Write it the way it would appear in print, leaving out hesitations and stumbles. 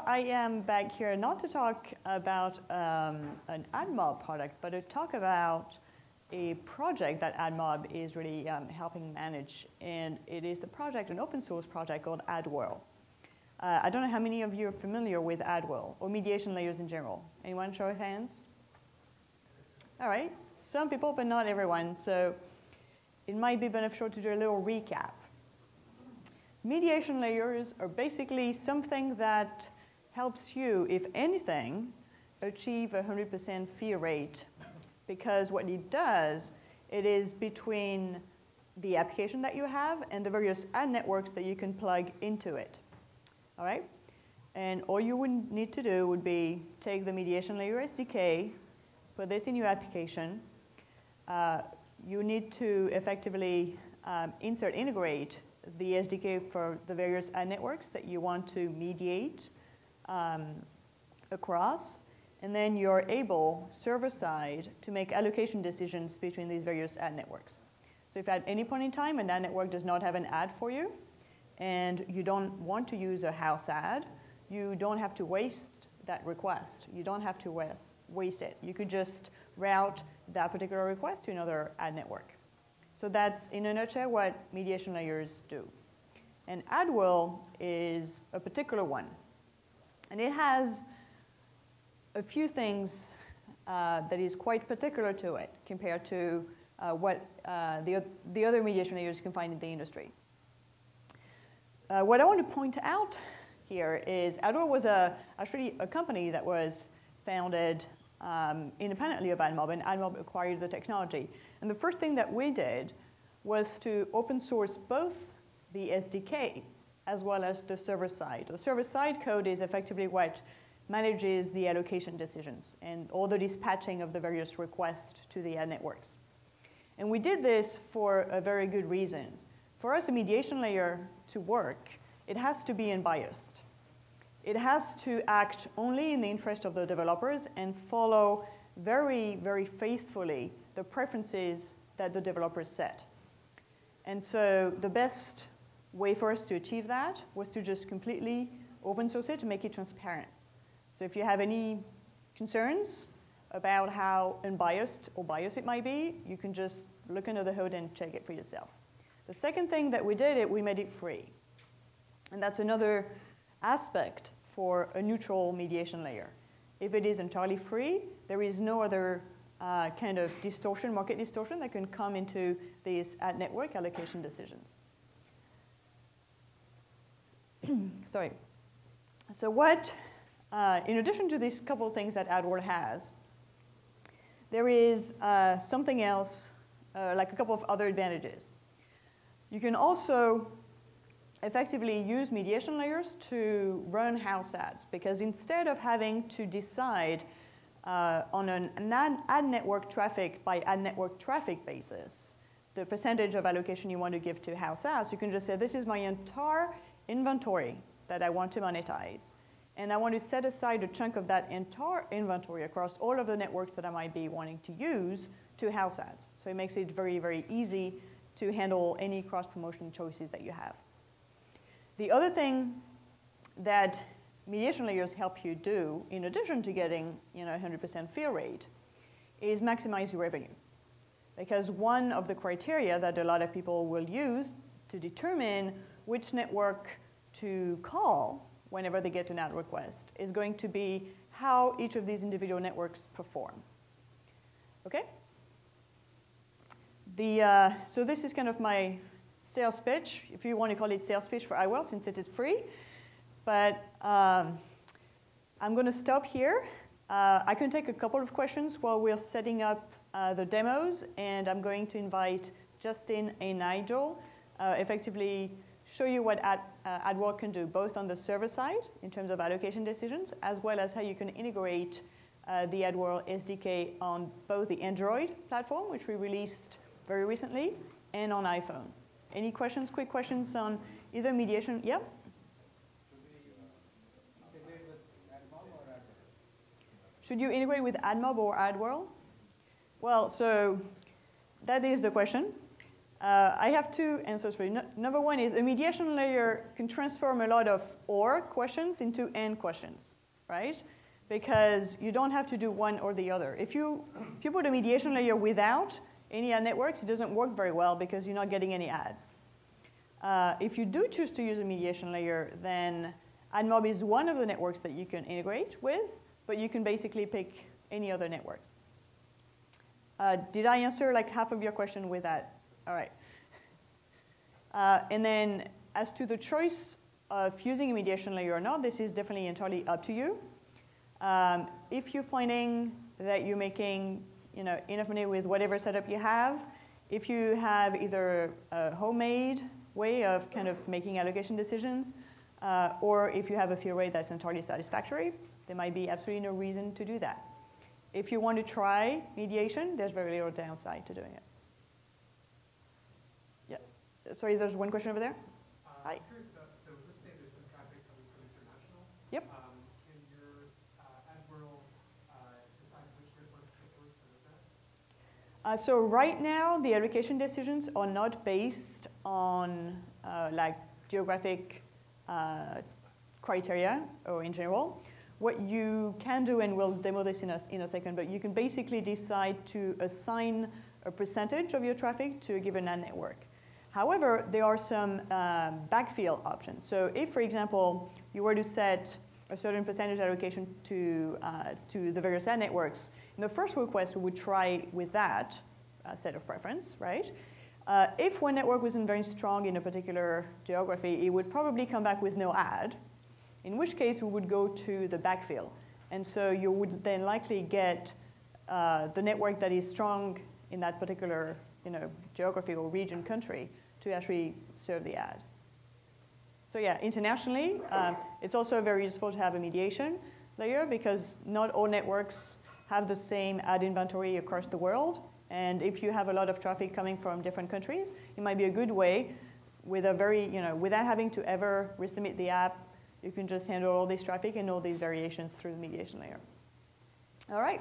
I am back here not to talk about an AdMob product, but to talk about a project that AdMob is really helping manage. And it is the project, an open source project called AdWhirl. I don't know how many of you are familiar with AdWhirl or mediation layers in general. Anyone show of hands? All right, some people, but not everyone. So it might be beneficial to do a little recap. Mediation layers are basically something that helps you, if anything, achieve a 100% fee rate. Because what it does, it is between the application that you have and the various ad networks that you can plug into it. All right? And all you would need to do would be take the mediation layer SDK, put this in your application. You need to effectively integrate the SDK for the various ad networks that you want to mediate across. And then you're able, server-side, to make allocation decisions between these various ad networks. So if at any point in time an ad network does not have an ad for you, and you don't want to use a house ad, you don't have to waste that request. You don't have to waste it. You could just route that particular request to another ad network. So that's, in a nutshell, what mediation layers do. And AdWhirl is a particular one. And it has a few things that is quite particular to it compared to what the other mediation layers you can find in the industry. What I want to point out here is AdWhirl was actually a company that was founded independently of AdMob, and AdMob acquired the technology. And the first thing that we did was to open source both the SDK as well as the server side. The server side code is effectively what manages the allocation decisions and all the dispatching of the various requests to the ad networks. And we did this for a very good reason. For us, a mediation layer to work, it has to be unbiased. It has to act only in the interest of the developers and follow very, very faithfully the preferences that the developers set. And so the best way for us to achieve that was to just completely open source it to make it transparent. So if you have any concerns about how unbiased or biased it might be, you can just look under the hood and check it for yourself. The second thing that we did, we made it free. And that's another aspect for a neutral mediation layer. If it is entirely free, there is no other kind of distortion, market distortion, that can come into these ad network allocation decisions. Sorry. So what, in addition to these couple of things that AdWhirl has, there is something else, like a couple of other advantages. You can also effectively use mediation layers to run house ads, because instead of having to decide on an ad network traffic by ad network traffic basis the percentage of allocation you want to give to house ads, you can just say, this is my entire inventory that I want to monetize. And I want to set aside a chunk of that entire inventory across all of the networks that I might be wanting to use to house ads. So it makes it very, very easy to handle any cross-promotion choices that you have. The other thing that mediation layers help you do, in addition to getting 100% fill rate, is maximize your revenue. Because one of the criteria that a lot of people will use to determine which network to call whenever they get an ad request is going to be how each of these individual networks perform. Okay? So this is kind of my sales pitch, if you want to call it sales pitch for AdWhirl, since it is free. But I'm going to stop here. I can take a couple of questions while we're setting up the demos, and I'm going to invite Justin and Nigel effectively show you what AdWhirl can do, both on the server side in terms of allocation decisions, as well as how you can integrate the AdWhirl SDK on both the Android platform, which we released very recently, and on iPhone. Any questions, quick questions on either mediation? Yeah? Should you integrate with AdMob or AdWhirl? Well, so that is the question. I have two answers for you. Number one is a mediation layer can transform a lot of or questions into and questions, right? Because you don't have to do one or the other. If you put a mediation layer without any ad networks, it doesn't work very well because you're not getting any ads. If you do choose to use a mediation layer, then AdMob is one of the networks that you can integrate with, but you can basically pick any other networks. Did I answer like half of your question with that? All right. And then as to the choice of using a mediation layer or not, this is definitely entirely up to you. If you're finding that you're making enough money with whatever setup you have, if you have either a homemade way of kind of making allocation decisions, or if you have a fill rate that's entirely satisfactory, there might be absolutely no reason to do that. If you want to try mediation, there's very little downside to doing it. Sorry, there's one question over there. Hi. I'm curious, so let's say there's some traffic coming from international. Yep. Can your AdWhirl decide which network to source for that? So right now, the allocation decisions are not based on like geographic criteria or in general. What you can do, and we'll demo this in a second, but you can basically decide to assign a percentage of your traffic to a given ad network. However, there are some backfill options. So if, for example, you were to set a certain percentage allocation to the various ad networks, in the first request, we would try with that set of preference, right? If one network wasn't very strong in a particular geography, it would probably come back with no ad, in which case we would go to the backfill. And so you would then likely get the network that is strong in that particular geography or region, country, to actually serve the ad. So yeah, internationally, it's also very useful to have a mediation layer because not all networks have the same ad inventory across the world. And if you have a lot of traffic coming from different countries, it might be a good way with a very, without having to ever resubmit the app, you can just handle all this traffic and all these variations through the mediation layer. All right.